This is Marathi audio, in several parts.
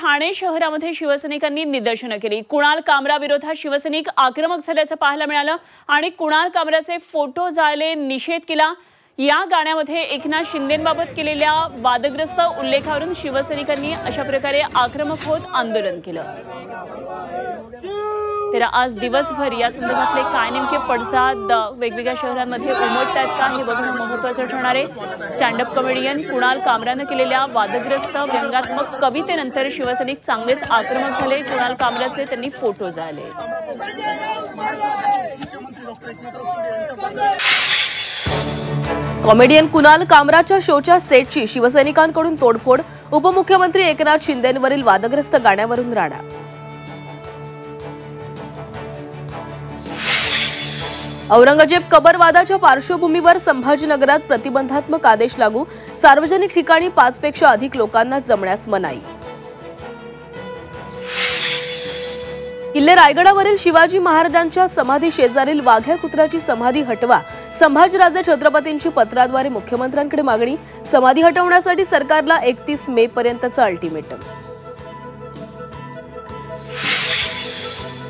ठाणे शहरामध्ये शिवसैनिकांनी निदर्शनं केली। कुणाल कामरा विरोधात शिवसैनिक आक्रमक झाल्याचं पाहायला मिळालं आणि कुणाल कामराचे फोटो जाळले, निषेध केला। या गाण्यामध्ये एकनाथ शिंदेंबाबत केलेल्या वादग्रस्त उल्लेखावरून शिवसैनिकांनी अशा प्रकारे आक्रमक होत आंदोलन केलं। तर आज दिवसभर या संदर्भातले काय नेमके पडसाद वेगवेगळ्या शहरांमध्ये उमटतात का हे बघणं महत्त्वाचं ठरणार आहे। स्टँडअप कॉमेडियन कुणाल कामरानं केलेल्या वादग्रस्त व्यंगात्मक कवितेनंतर शिवसैनिक चांगलेच आक्रमक झाले। कुणाल कामराचे त्यांनी फोटो जाळले। कॉमेडियन कुणाल कामराच्या शोच्या सेटची शिवसैनिकांकडून तोडफोड, उपमुख्यमंत्री एकनाथ शिंदेंवरील वादग्रस्त गाण्यावरून राडा। औरंगजेब कबर वादाच्या पार्श्वभूमीवर संभाजीनगरात प्रतिबंधात्मक आदेश लागू, सार्वजनिक ठिकाणी 5 पेक्षा अधिक लोकांना जमण्यास मनाई। किल्ले रायगडावरील शिवाजी महाराजांच्या समाधी शेजारील वाघ्या कुत्र्याची समाधी हटवा, संभाजीराजे छत्रपतींची पत्राद्वारे मुख्यमंत्र्यांकडे मागणी, समाधी हटवण्यासाठी सरकारला 31 मे पर्यंतचा अल्टिमेटम।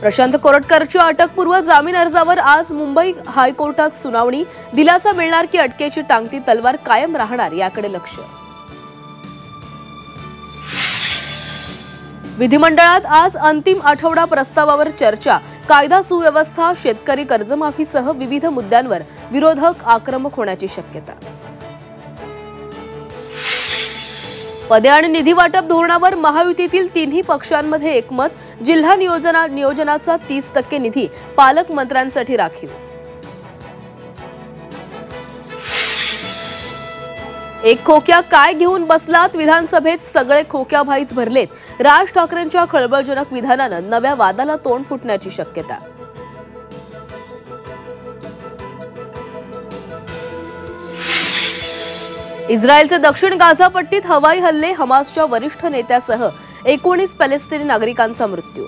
प्रशांत कोरटकरच्या अटकपूर्व जामीन अर्जावर आज मुंबई हायकोर्टात सुनावणी, दिलासा मिळणार की अटकेची टांगती तलवार कायम राहणार याकडे लक्ष। विधिमंडळात आज अंतिम आठवडा प्रस्तावावर चर्चा, कायदा सुव्यवस्था, शेतकरी कर्जमाफीसह विविध मुद्द्यांवर विरोधक आक्रमक होण्याची शक्यता। पदे आणि निधी वाटप धोरणावर महायुतीतील तिन्ही पक्षांमध्ये एकमत, जिल्हा नियोजनाचा 30% निधी पालकमंत्र्यांसाठी राखीव। एक खोक्या काय घेऊन बसलात, विधानसभेत सगळे खोक्याभाईच भरलेत, राज ठाकरेंच्या खळबळजनक विधानानं नव्या वादाला तोंड फुटण्याची शक्यता। इस्रायलचे दक्षिण गाझा पट्टीत हवाई हल्ले, हमासच्या वरिष्ठ नेत्यासह 19 पॅलेस्टिनी नागरिकांचा मृत्यू।